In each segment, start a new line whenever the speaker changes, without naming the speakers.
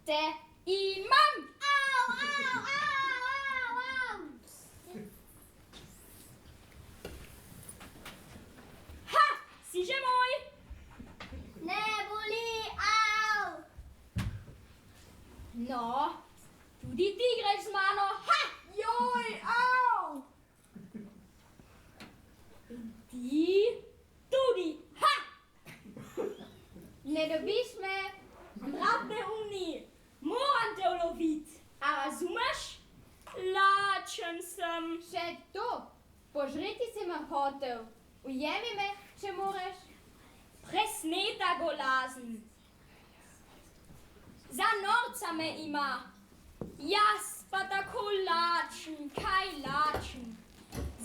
der Imam.
Au, au, au, au, au.
Ha, siže moj.
Ne boli, au.
No, tudi ti greš z mano. Ha, joj, au. In ti tudi. Ha. Ne dobiš me. Brat ne umni. Moram te ulovit. A razumeš? Lačen sem.
Še to. Požreti si me hotel. Ujemi me, če moreš.
Presneta golazen. Za norca me ima. Jaz pa tako lačen, kaj lačen.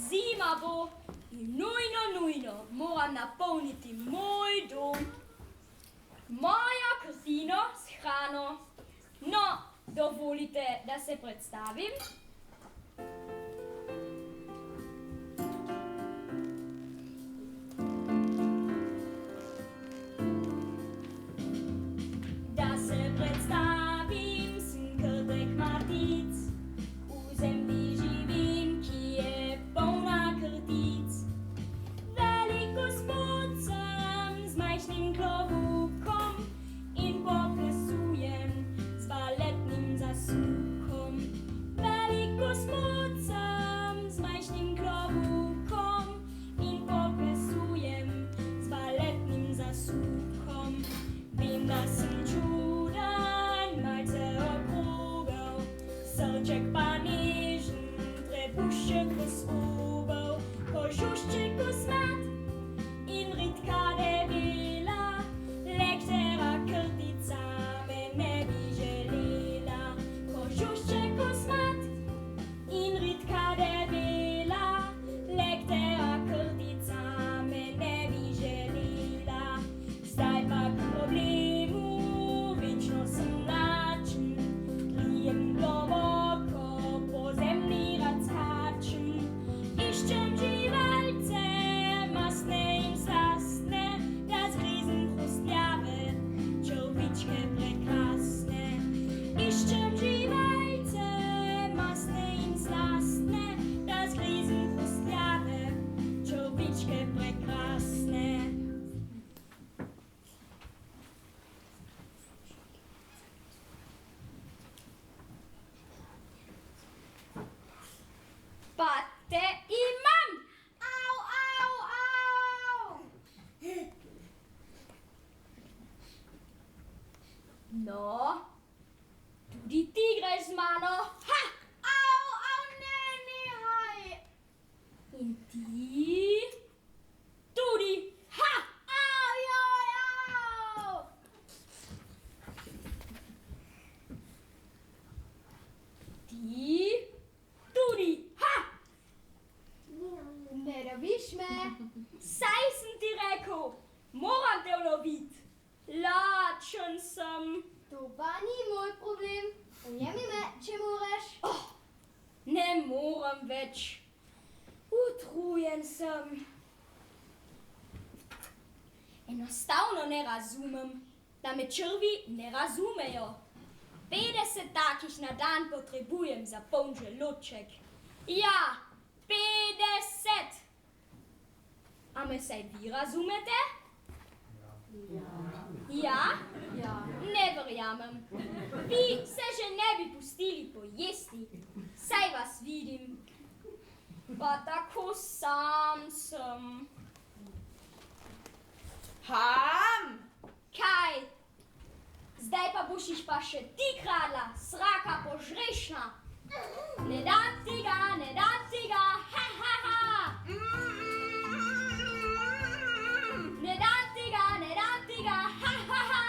Zima bo in nujno moram napolniti moj dom. Mojo krtino s hrano. No, dovolite, da se predstavim. Da se predstavim, sem Krtek Matic, v zemlji živim, ki je polna krtic. Velik gospod sem z majhnim klobukom in poplesujem z baletnim zasukom. Velik gospod sem z majhnim klobukom in poplesujem z baletnim zasukom. Vem, da sem čuden, malce okrogel, srček pa nežen, trebušček brez obel, kožušček kosmat in ritka debela, lektera krtica me ne bi želela. Kožušček kosmat in ritka debela, lektera krtica me ne bi želela. Zdaj pa k problemu, večno sem lačen, krijem globoko, po zemlji rad skačem. Iščem živalce, masne in slastne, da zgrizem hrustljave, črvičke prekrasne. Iščem živalce, masne in slastne, da zgrizem hrustljave, črvičke prekrasne. Pa te imam!
Au, au, au.
No, tudi ti greš z mano. Ha!
Au, au, ne, nehaj.
In ti tudi. Ha!
Au, joj, au.
Ti tudi. Ha!
Ne dobiš me.
Saj sem ti rekel, moram te ulovit. Lačen sem.
To pa ni moj problem. Ujemi me, če moreš.
Ne morem več. Utrujen sem. Enostavno ne razumem, da me črvi ne razumejo. 50 takih na dan potrebujem za poln želodček. Ja, 50. A me saj vi razumete? Ja?
Ja.
Ne verjamem. Vi se že ne bi pustili pojesti. Saj vas vidim. Pa tako sam sem.
Ham!
Kaj? Zdaj pa boš pa še ti kradla, sraka požrešna. Ne dam tega, ha, ha, ha. Ne dam tega, ha, ha, ha.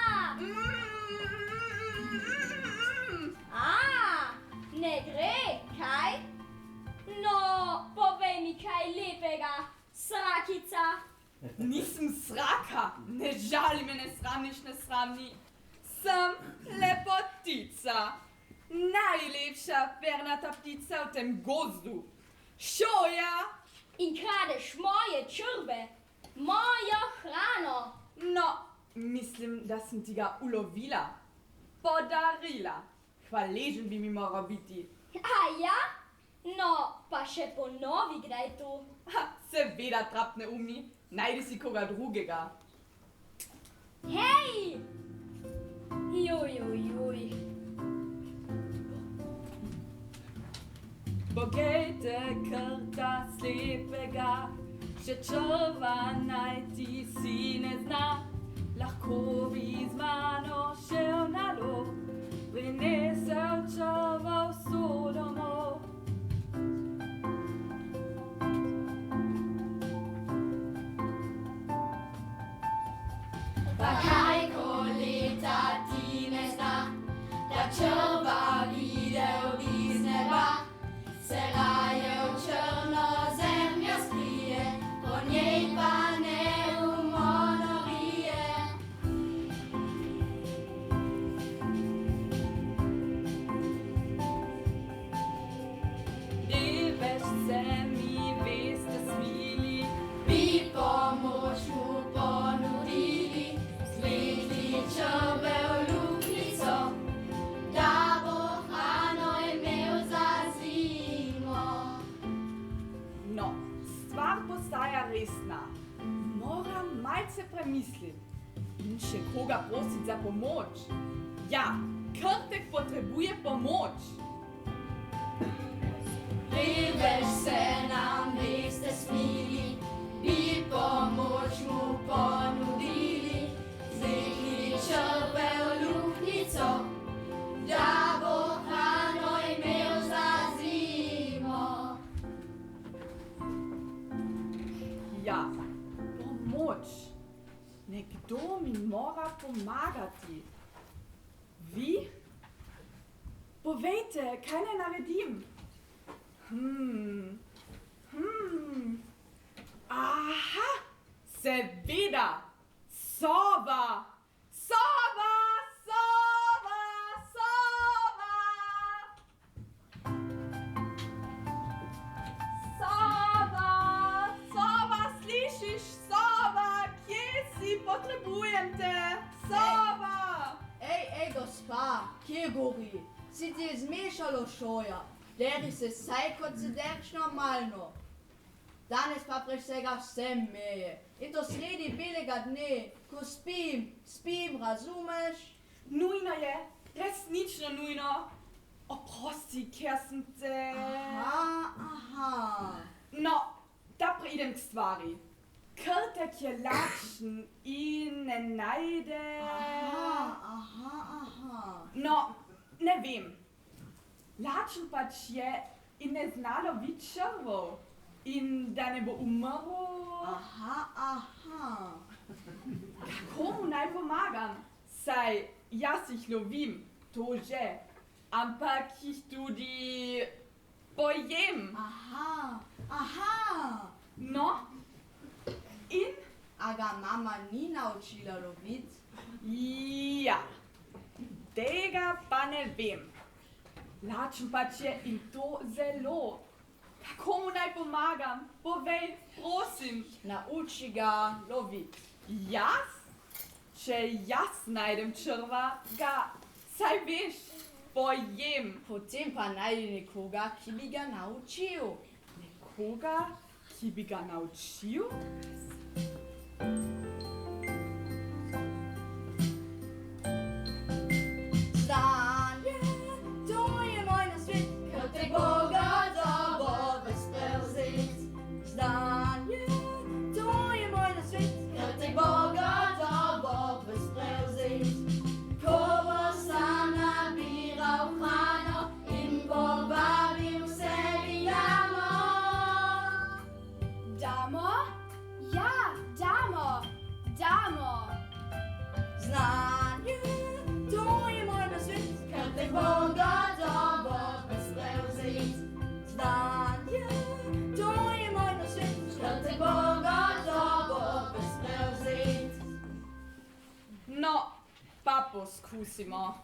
Ne gre, kaj? No, povej mi kaj lepega, srakica.
Nisem sraka, ne žali me, ne sramniš, ne sramni. Sem lepotica, najlepša pernata ptica v tem gozdu. Šoja!
In kradeš moje črve, mojo hrano.
No, mislim, da sem ti ga ulovila. podarila. Hvaležen bi mi moral biti.
A ja? No, pa še ponovi kdaj to.
Ha, seveda, trap neumni. Najdi si koga drugega.
Hej! Juj.
Poglejte krta slepega, še črva najti si ne zna. Lahko bi z mano šel na lov, prinesel črva vso domov.
Pa kaj ko leta ti ne zna, da črva videl iz neba, se raje v črno zemljo skrije, po njej pa neumorno rije.
Revež se mi veste smili,
Bi pomoč mu ponudili, zvekli črve v luknjico, da bo hrano imel za zimo.
no, stvar postaja resna. Moram malce premisliti in še koga prositi za pomoč. Ja, krtek potrebuje pomoč.
Revež se nam veste smili, bi pomoč mu ponudili, zvekli črve v luknjico, da bo hrano imel za zimo.
Ja, pomoč. Nekdo mi mora pomagati. Vi? Povejte, kaj naj naredim? Aha, seveda, sova! Sova! Sova! Sova! Sova! Sova, slišiš? Sova, kje si? Potrebujem te! Sova!
Ej, gospa, kje gori? Si ti je zmešalo šoja? Deri se saj, kot se derč normalno. Danes pa presega vse meje. In to sredi belega dne, ko spim, razumeš?
Nujno je, resnično nujno. Oprosti, ker sem te...
Aha.
No, da preidem k stvari. Krtek je lačen in ne najde...
Aha.
No, ne vem. Lačen pač je in ne zna loviti črvov. In da ne bo umrl...
Aha.
Kako mu naj pomagam? Saj, jaz jih lovim, to že. Ampak jih tudi pojem.
Aha.
No, in?
A ga mama ni naučila loviti?
Ja, tega pa ne vem. Lačen pač je in to zelo. Kako mu naj pomagam? Povej, prosim.
Nauči ga loviti.
Jaz? Če jaz najdem črva, ga, saj veš, pojem.
Potem pa najdi nekoga, ki bi ga naučil.
Nekoga, ki bi ga naučil?
Znanje, to je moj nasvet, krtek Boga, da bo ves prevzet. Znanje, to je moj nasvet, krtek Boga, da bo ves prevzet. Ko bo sam nabiral hrano in povabil vse damo.
Damo? Ja, damo.
Znanje, to je moj nasvet, krtek Boga, da bo ves prevzet. Znanje, to je moj nasvet, krtek Boga, da bo ves prevzet.
No, pa poskusimo.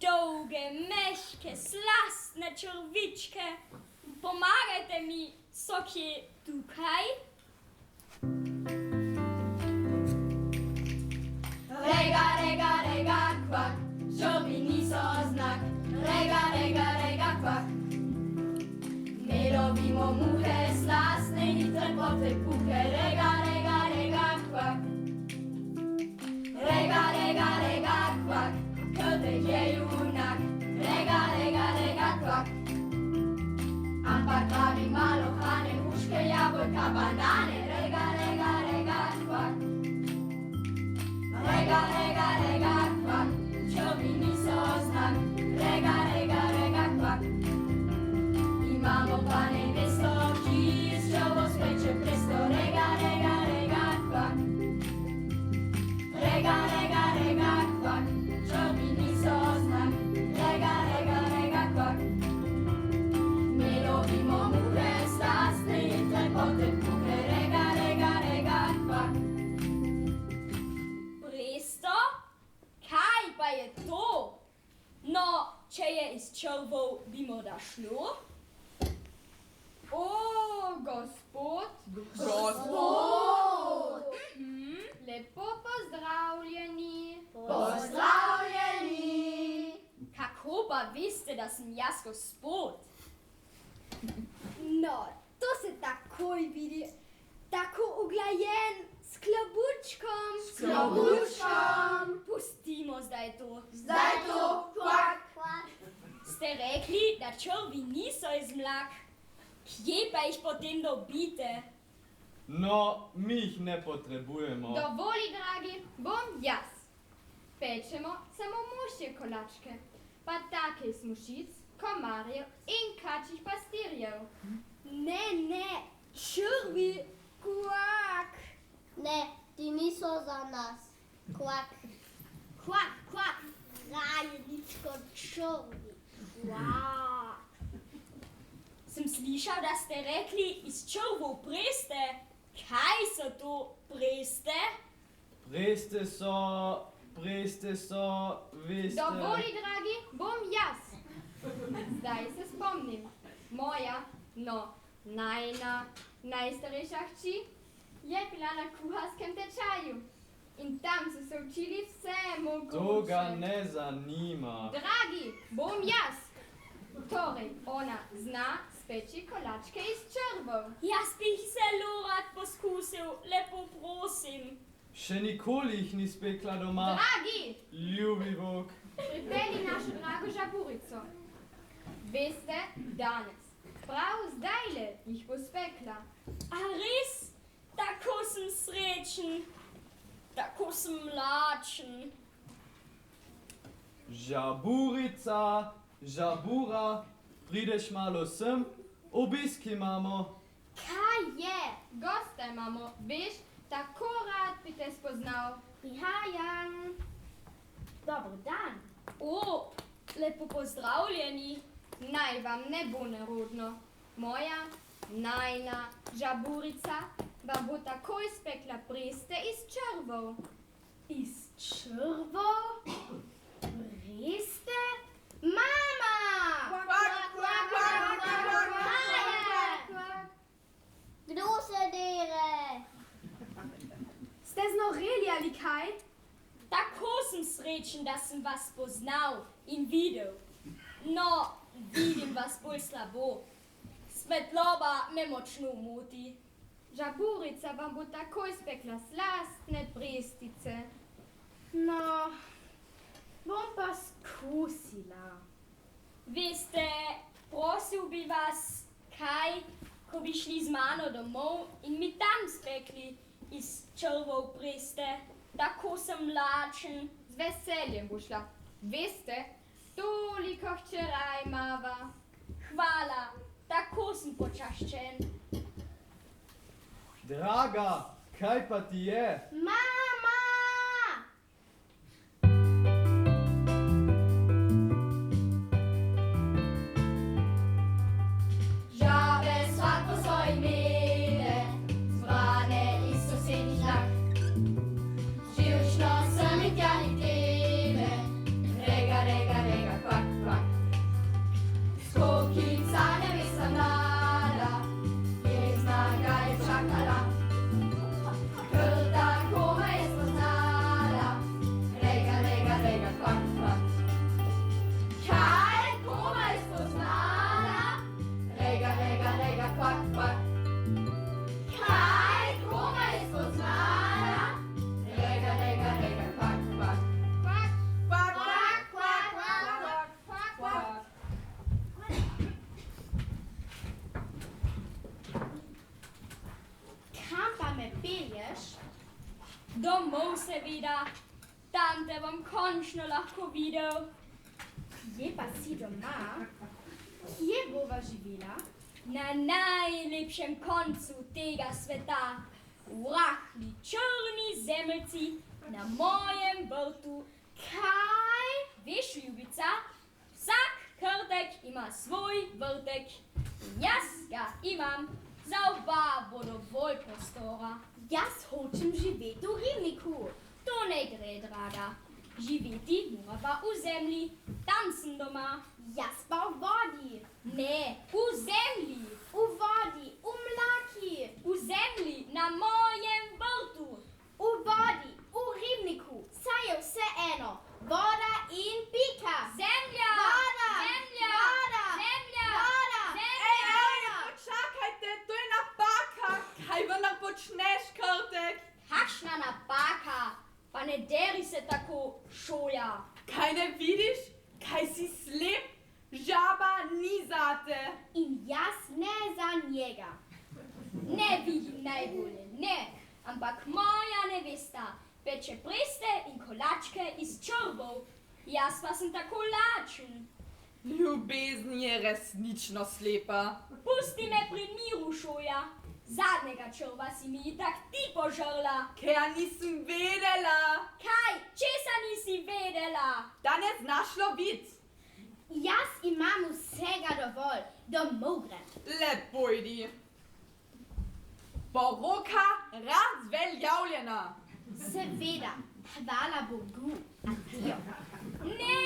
Dolge, meške, slastne črvičke, pomagajte mi, so kje tukaj?
Rega, rega, rega, kvak, črvi niso znak. Rega, rega, rega, kvak. Ne lovimo muhe, slastne hitre pote puhe. Rega, rega, rega, kvak. Rega, rega, rega, kvak, krtek je junak. Rega, rega, rega, kvak. Ampak pravi malo hrane, hruške, jabolka, banane. Rega, rega, rega, kvak. Rega, rega, rega, kvak, črvi niso znak. Rega, rega, rega, kvak. Imamo pa nevesto, ki s črvo speče presto. Rega, rega, rega, kvak. Rega, rega, rega, kvak, črvi niso znak. Rega, rega, rega, kvak. Ne lovimo muhe, slastne hitre pote puhe. Rega, rega, rega, kvak.
Presto? Kaj pa je to? No, če je iz črvov, bi morda šlo?
O, gospod.
Gospod!
Lepo pozdravljeni.
Pozdravljeni!
Kako pa veste, da sem jaz gospod?
No, to se takoj vidi. Tako uglajen, s klobučkom.
S klobučkom!
Pustimo zdaj to.
Zdaj to, kvak!
Ste rekli, da črvi niso iz mlak. Kje pa jih potem dobite?
No, mi jih ne potrebujemo.
Dovoli, dragi, bom jaz. Pečemo samo mušje kolačke, pa take iz mušic, komarjev in kačjih pastirjev.
Ne, črvi, kvak.
Ne, ti niso za nas. Kvak,
Kvak,
raje nič kot črvi.
kvak.
Sem slišal, da ste rekli iz črvov preste. Kaj so to preste?
Preste so, veste...
Dovoli, dragi, bom jaz. Zdaj se spomnim. Moja, no, najna, najstarejša hči je bila na kuharskem tečaju. In tam so se učili vse mogoče.
To ga ne zanima.
Dragi, bom jaz. Torej, ona zna speči kolačke iz črvov.
Jaz bi jih zelo rad poskusil, lepo prosim.
Še nikoli jih ni spekla doma.
Dragi,
Ljubi Bog.
pripelji našo drago žaburico. Veste, danes, prav zdajle jih bo spekla.
A res? Tako sem srečen. Tako sem lačen.
Žaburica, žabura, prideš malo sem, obisk imamo.
Kaj je? Gosta imamo, veš, tako rad bi te spoznal.
Prihajam. Dober dan.
O, lepo pozdravljeni.
Naj vam ne bo nerodno. Moja, najna žaburica vam bo takoj spekla preste iz črvov.
Iz črvov? Preste? Mama!
Kdo se dere?
Ste znoreli ali kaj?
Tako sem srečen, da sem vas poznal in videl. No, vidim vas bolj slabo. Svetloba me močno moti.
Žaburica vam bo takoj spekla slastne prestice.
No, bom pa skusila.
Veste, prosil bi vas, kaj, ko bi šli z mano domov in mi tam spekli iz črvov preste. Tako sem lačen.
Z veseljem bo šla. Veste, toliko hčeraj imava.
Hvala, tako sem počaščen.
Draga, kaj pa ti je?
Mama!
Žabe svak po svoji mene, zbrane iz sosednjih lag. Živčno sem in tja ni tebe, rega, rega, rega,
Domov se vida. Tante vam končno lahko videl.
Kje pa si doma? Kje bova živela?
Na najlepšem koncu tega sveta. V rahli črni zemeljci na mojem vrtu.
Kaj?
Veš, ljubica, vsak krtek ima svoj vrtek. In jaz ga imam, za oba bo dovolj prostora.
Jaz hočem živeti v ribniku.
To ne gre, draga. Živeti mora pa v zemlji, tam sem doma.
Jaz pa v vodi.
Ne, v zemlji,
V vodi, v mlaki.
v zemlji, na mojem vrtu.
V vodi, v ribniku. Saj je vse eno. Voda in pika.
Zemlja!
Voda!
Zemlja!
Voda!
Zemlja!
Voda!
Zemlja!
Počakajte, to je napaka. Kaj vendar počneš, krtek?
Kakšna napaka! Pa ne deri se tako, šoja.
Kaj ne vidiš? Kaj si slep? Žaba ni zate.
In jaz ne za njega.
Ne vidim najbolje, ne. Ampak moja nevesta peče preste in kolačke iz črbov. Jaz pa sem tako lačen.
Ljubezen je resnično slepa.
Pusti me pri miru, šoja. Zadnjega črva si mi itak ti požrla.
Ker ja nisem vedela,
Kaj, česa nisi vedela?
da ne znaš lovit.
Jaz imam vsega dovolj. Domov grem.
Lepo idi. Poroka razveljavljena.
Seveda. Hvala Bogu. Adijo.
Ne,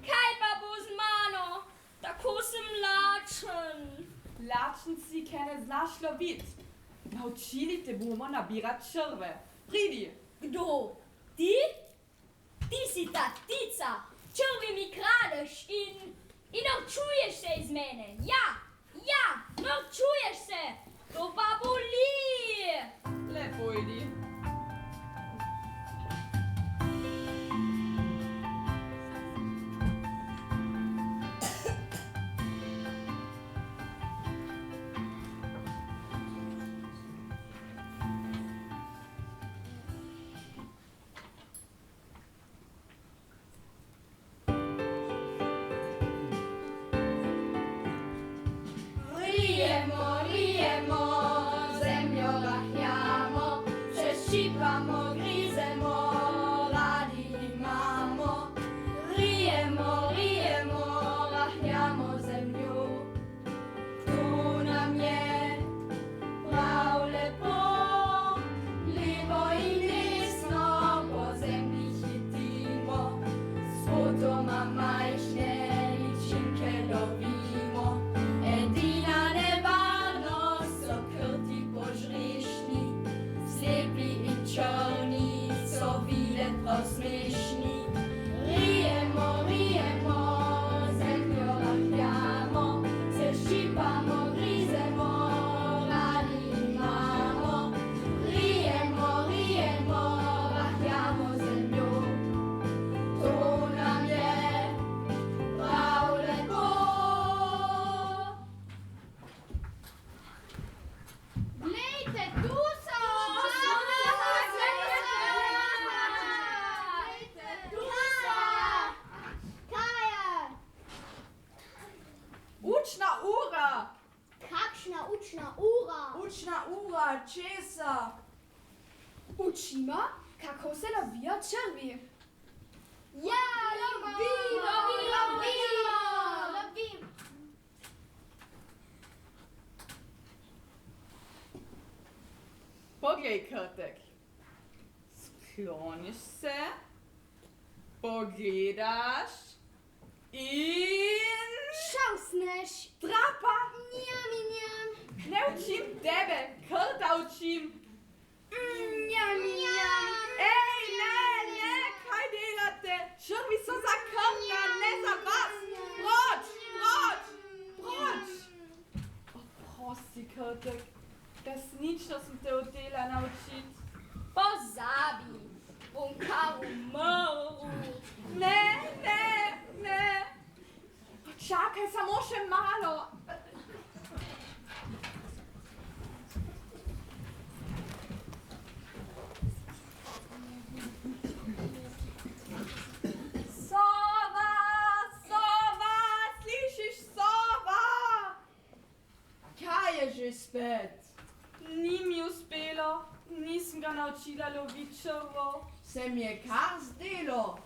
kaj pa bo z mano? Tako sem lačen.
Lačen si, ker ne znaš lovit. Naučili te bomo nabirat črve. Pridi.
Kdo? Ti? Ti si ta ptica. Črvi mi kradeš in norčuješ se iz mene. Ja, norčuješ se. To pa boli.
Lepo idi.
Rijemo, rijemo, zemljo rahljamo, še ščipamo, grizemo, radi imamo. Rijemo, rijemo, rahljamo zemljo, tu nam je prav lepo. Levo in desno po zemlji hitimo, spotoma majhne ličinke lovimo. Edina nevarnost so krti požrešni, slepi in črni so videti prav smešni. Rijemo, rijemo, zemljo rahljamo, se ščipamo, grizemo, radi imamo. Rijemo, rijemo, rahljamo zemljo, to nam je prav lepo.
Glejte, tu so!
Kaj je?
Učna ura.
Kakšna učna ura?
Učna ura, česa?
Učimo, kako se lovijo črvi.
Ja, lovimo!
Lovim.
Poglej, krtek. Skloniš se, pogledaš in
Šausneš.
trapa.
Njam in njam.
Ne učim tebe, kar da učim.
Njam in njam.
Ej, ne, kaj delate? Črvi so za krmja, ne za vas. Proč. Oprosti, krtek. Resnično sem te hotela naučiti.
Pozabi, bom kar umrl.
Ne. Počakaj samo še malo.
det?
Ni mi uspelo, nisem ga naučila loviti črvo.
Se mi je kar zdelo.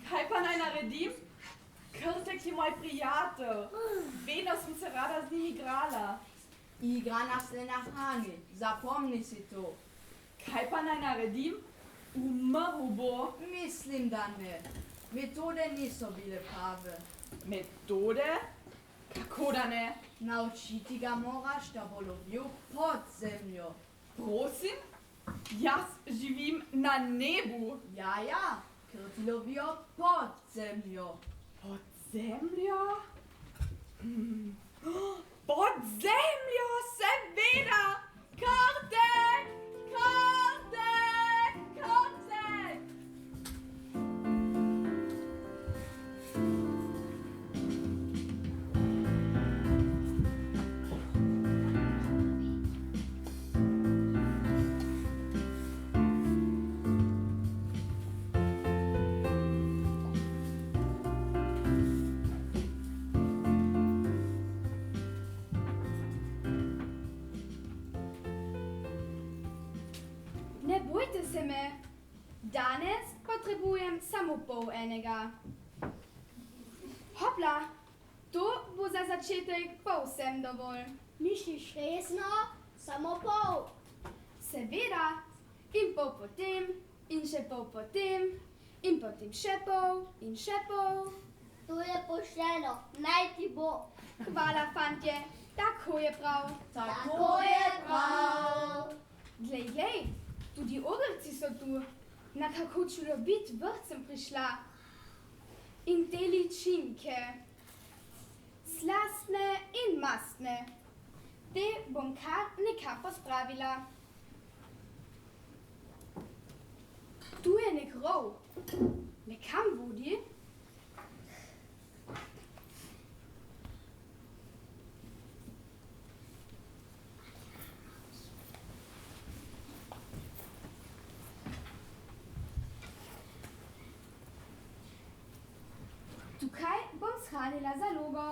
Kaj pa naj naredim? Krtek je moj prijatelj. Vedno sem se rada z njim igrala.
Igra nas ne nahrani, zapomni si to.
Kaj pa naj naredim? Umrl bo.
Mislim, da ne. Metode niso bile prave.
Metode? Kako da ne?
Naučiti ga moraš, da bo lovil pod zemljo.
Prosim? Jaz živim na nebu.
Ja, ker ti lovijo pod zemljo.
Pod zemljo? Pod zemljo, seveda! Kartek! Kartek! Kartek!
Ne bojte se me. Danes potrebujem samo pol enega. Hopla, to bo za začetek povsem dovolj.
Misliš resno? Samo pol.
Seveda, in pol potem, in še pol potem, in potem še pol, in še pol.
To je pošteno, naj ti bo.
Hvala, fantje, tako je prav.
Tako je prav.
Glej, tudi ogrci so tu. Na kako čudovit vrt sem prišla. In te ličinke, slastne in mastne, te bom kar nekam pospravila. Tu je nek rov. Nekam vodi? Tukaj bom shranila zalogo.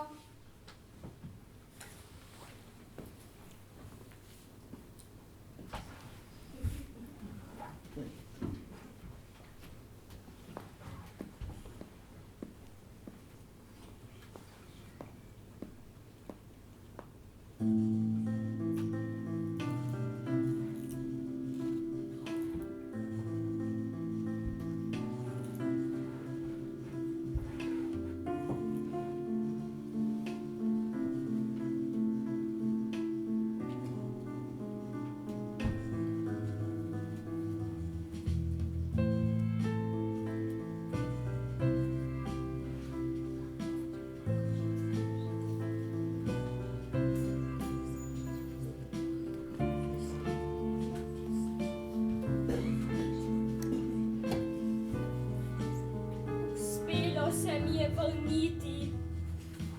Se mi je vrniti,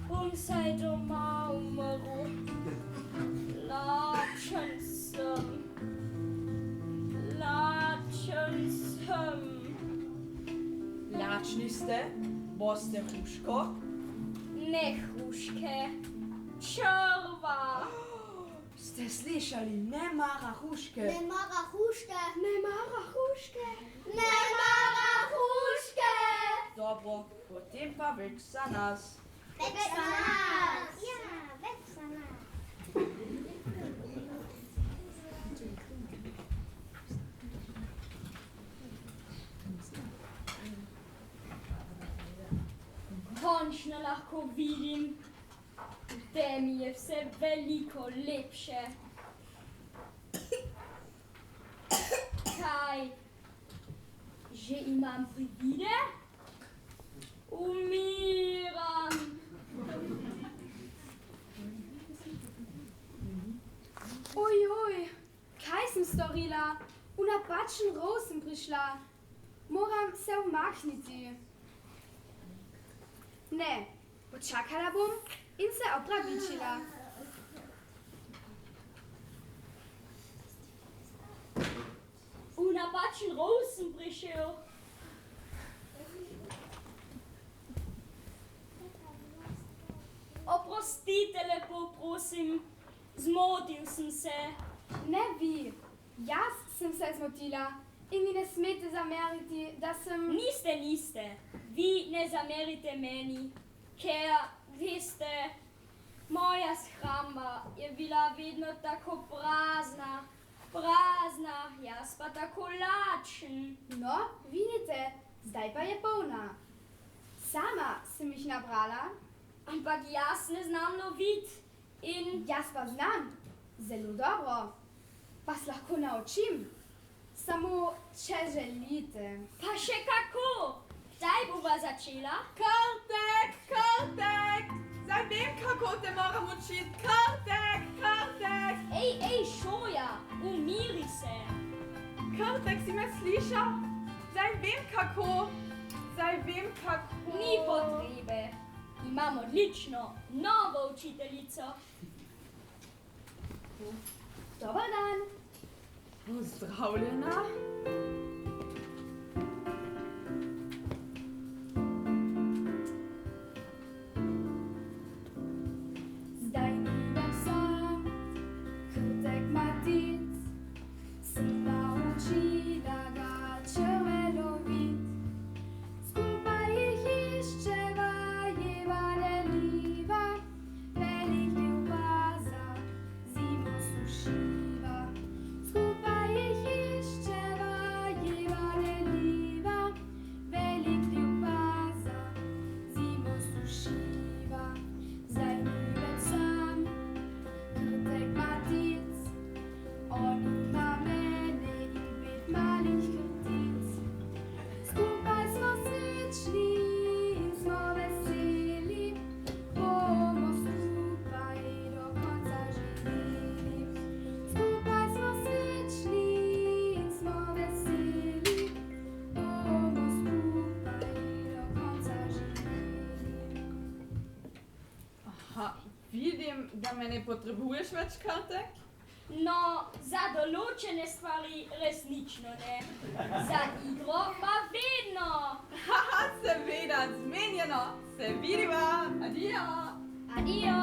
bom saj doma umrl. Lačen sem.
Lačni ste? Boste hruško?
Ne hruške, črva.
Ste slišali, ne mara hruške.
Ne mara huške.
Ne mara hruške.
Ne mara huške.
Dobro, potem pa več za nas.
Več za nas. Ja, več za nas.
Končno lahko vidim, da mi je vse veliko lepše. Kaj že imam privide? Umiram.
Ojoj, kaj sem storila? V napačen rov sem prišla. Moram se umakniti. Ne, počakala bom in se opravičila.
V napačen rov sem prišel. Oprostite, lepo prosim. zmotil sem se.
Ne vi, jaz sem se zmotila in mi ne smete zameriti, da sem...
Niste. Vi ne zamerite meni, ker veste, moja shramba je bila vedno tako prazna, jaz pa tako lačen.
No, vidite, zdaj pa je polna. Sama sem jih nabrala.
Ampak jaz ne znam lovit in
Jaz pa znam, zelo dobro. Vas lahko naučim, samo če želite.
pa še kako. Kdaj bova začela?
Kartek! Zdaj vem, kako te moram učiti. Kartek!
Ej, šoja, umiri se.
Kartek, si me slišal? Zdaj vem, kako.
Ni potrebe. Imam odlično novo učiteljico.
Dobar dan.
Pozdravljena.
Zdaj nimam sam, krtek matic, sem naučila ga črvelovit. Skupaj jih iščeva, jeva leniva, velik ljubaza, zimo sušiva. Skupaj jih iščeva, jeva leniva, velik ljubaza, zimo sušiva. Zdaj ni več sam, krtek matic, on ima mene in 5 malih krtic. Skupaj smo srečni in smo veseli, bomo skupaj do konca živeli. Skupaj smo srečni in smo veseli, bomo skupaj do konca živeli.
Aha, vidim, da me ne potrebuješ več, Kartek.
No, za določene stvari resnično ne. Za igro pa vedno.
Haha, seveda, zmenjeno. Se vidiva. Adijo.
Adijo.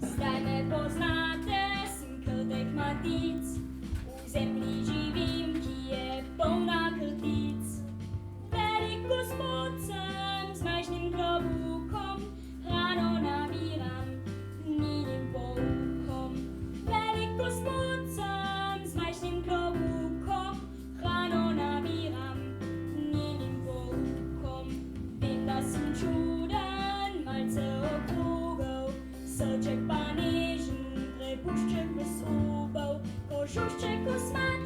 Zdaj me poznate, sem krtek matic. V zemlji živim, ki je polna krtic. Velik gospod sem z majhnim klobukom, hrano nabiram z njenim poukom. Velik gospod sem z majhnim klobukom, hrano nabiram z njenim poukom. Vem, da sem čuden, malce okrogel, srček pa nežen, trebušček brez obov, kožušček kosmat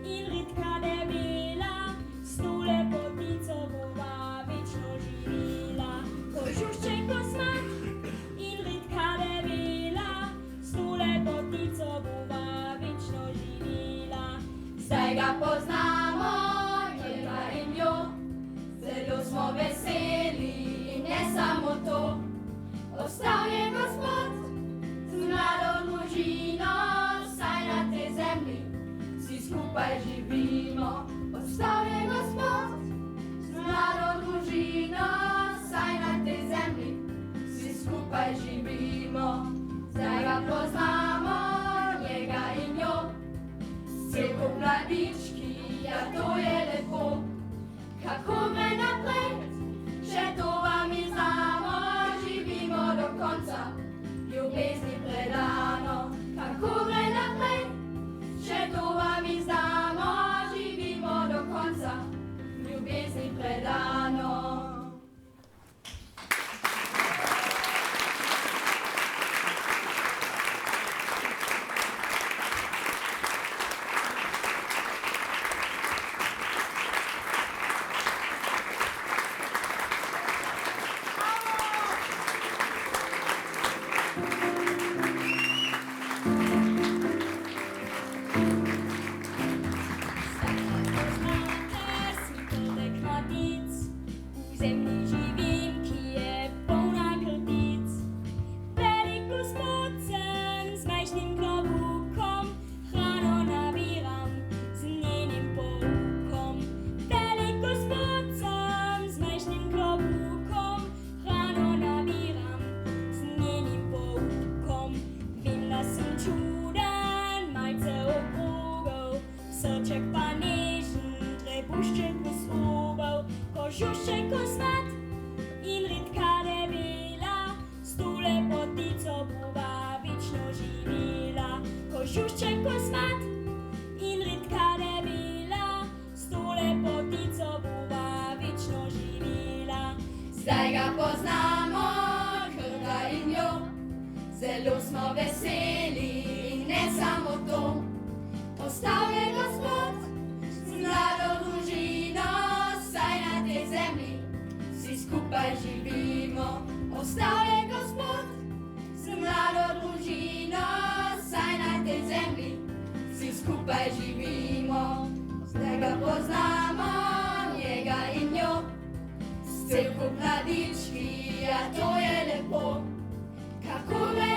in ritka debela, s to lepotico bova večno živela. Kožušček kosmat in ritka debela, s to lepotico bova večno živela.
Zdaj ga poznamo, njega in jo, zelo smo veseli in ne samo to. Ostal je gospod z mlado družino, saj na tej zemlji vsi skupaj živimo. Ostal je gospod z mlado družino, saj na tej zemlji vsi skupaj živimo. Zdaj ga poznamo, njega in jo, cel kup mladički, ja to je lepo. Kako gre naprej, še to vam mi znamo, živimo do konca, ljubezni predano. Kako gre naprej, še to vam mi znamo, živimo do konca, ljubezni predano.
kožušček kosmat in ritka debila, s tu lepotico buva vično živila. Kožušček kosmat in ritka debila, s tu lepotico buva vično živila.
Zdaj ga poznamo, Krka in jo, zelo smo veseli in ne samo to. Ostal je Gospod z mlado družino, saj na tej zemlji vsi skupaj živimo. Ostal je Gospod z mlado družino, saj na tej zemlji vsi skupaj živimo. Zdaj ga poznamo, njega in njo, cel kup mladički, a to je lepo, kako me